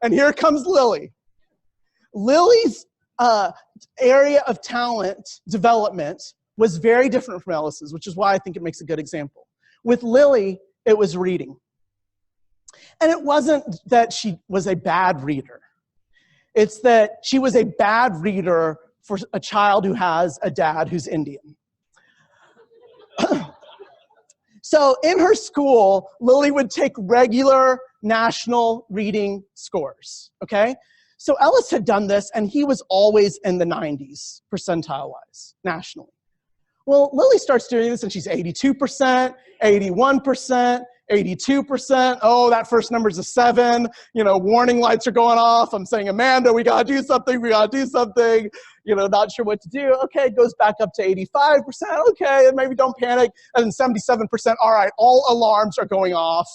And here comes Lily. Lily's area of talent development was very different from Ellis's, which is why I think it makes a good example. With Lily, it was reading. And it wasn't that she was a bad reader. It's that she was a bad reader for a child who has a dad who's Indian. So in her school, Lily would take regular national reading scores, okay? So Ellis had done this, and he was always in the 90s, percentile-wise, nationally. Well, Lily starts doing this, and she's 82%, 81%, 82%. Oh, that first number's a 7. You know, warning lights are going off. I'm saying, Amanda, we gotta do something, we gotta do something. You know, not sure what to do. Okay, it goes back up to 85%. Okay, and maybe don't panic. And then 77%. All right, all alarms are going off.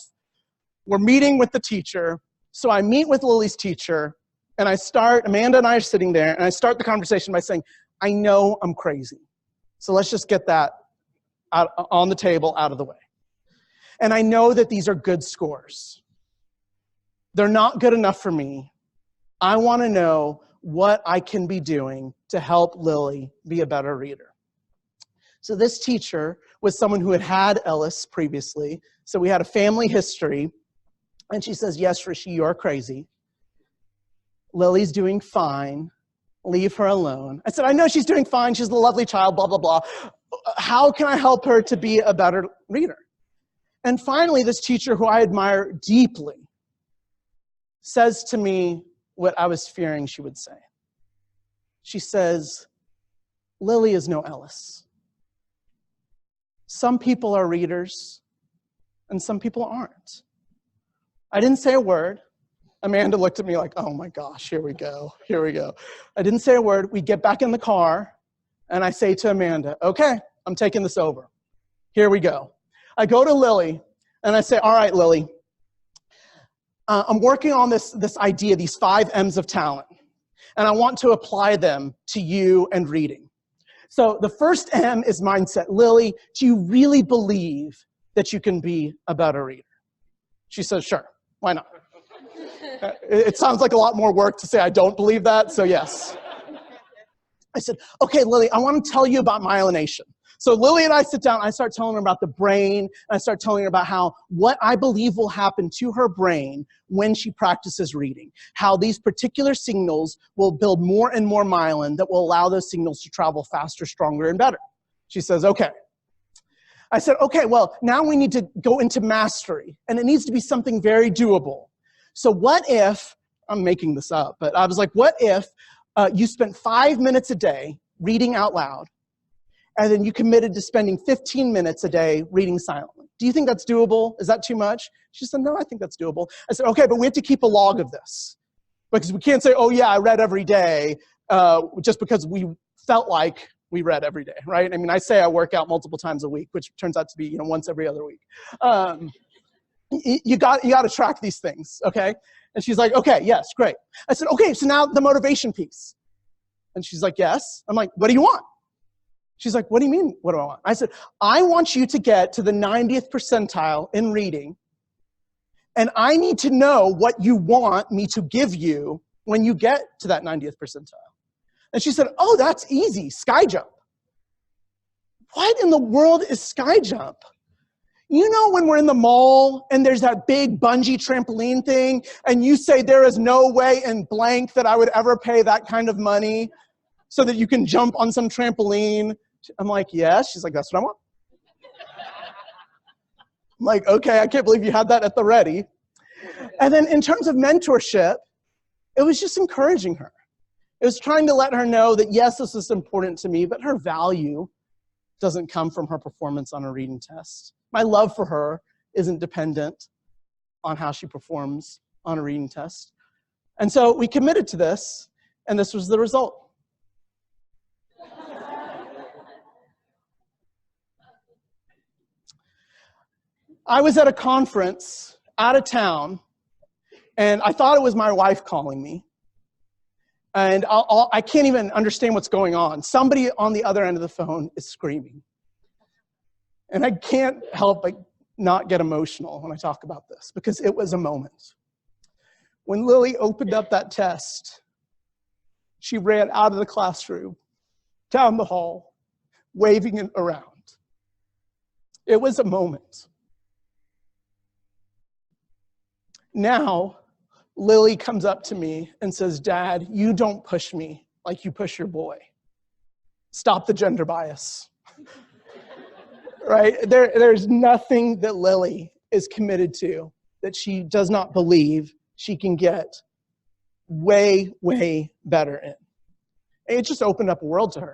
We're meeting with the teacher. So I meet with Lily's teacher, and Amanda and I are sitting there, and I start the conversation by saying, I know I'm crazy. So let's just get that out on the table, out of the way. And I know that these are good scores. They're not good enough for me. I want to know what I can be doing to help Lily be a better reader. So this teacher was someone who had had Ellis previously. So we had a family history. And she says, yes, Rishi, you're crazy. Lily's doing fine. Leave her alone. I said, I know she's doing fine. She's a lovely child, blah, blah, blah. How can I help her to be a better reader? And finally, this teacher, who I admire deeply, says to me what I was fearing she would say. She says, Lily is no Ellis. Some people are readers, and some people aren't. I didn't say a word. Amanda looked at me like, oh my gosh, here we go, here we go. I didn't say a word. We get back in the car, and I say to Amanda, okay, I'm taking this over. Here we go. I go to Lily, and I say, all right, Lily, I'm working on this idea, these 5 M's of talent, and I want to apply them to you and reading. So the first M is mindset. Lily, do you really believe that you can be a better reader? She says, sure, why not? It sounds like a lot more work to say I don't believe that, so yes. I said, okay, Lily, I want to tell you about myelination. So Lily and I sit down, I start telling her about the brain, and I start telling her about what I believe will happen to her brain when she practices reading, how these particular signals will build more and more myelin that will allow those signals to travel faster, stronger, and better. She says, okay. I said, okay, well, now we need to go into mastery, and it needs to be something very doable. So what if, I'm making this up, but I was like, what if you spent 5 minutes a day reading out loud, and then you committed to spending 15 minutes a day reading silently? Do you think that's doable? Is that too much? She said, no, I think that's doable. I said, okay, but we have to keep a log of this. Because we can't say, oh yeah, I read every day, just because we felt like we read every day, right? I mean, I say I work out multiple times a week, which turns out to be, once every other week. You got to track these things, okay? And she's like, okay, yes, great. I said, okay, so now the motivation piece. And she's like, yes. I'm like, what do you want? She's like, what do you mean, what do I want? I said, I want you to get to the 90th percentile in reading, and I need to know what you want me to give you when you get to that 90th percentile. And she said, oh, that's easy, sky jump. What in the world is sky jump? You know when we're in the mall and there's that big bungee trampoline thing and you say there is no way in blank that I would ever pay that kind of money so that you can jump on some trampoline? I'm like, yes. She's like, that's what I want. I'm like, okay, I can't believe you had that at the ready. And then in terms of mentorship, it was just encouraging her. It was trying to let her know that, yes, this is important to me, but her value doesn't come from her performance on a reading test. My love for her isn't dependent on how she performs on a reading test. And so we committed to this, and this was the result. I was at a conference out of town, and I thought it was my wife calling me. And I can't even understand what's going on. Somebody on the other end of the phone is screaming. And I can't help but not get emotional when I talk about this, because it was a moment. When Lily opened up that test, she ran out of the classroom, down the hall, waving it around. It was a moment. Now, Lily comes up to me and says, Dad, you don't push me like you push your boy. Stop the gender bias. Right? There's nothing that Lily is committed to that she does not believe she can get way, way better in. And it just opened up a world to her.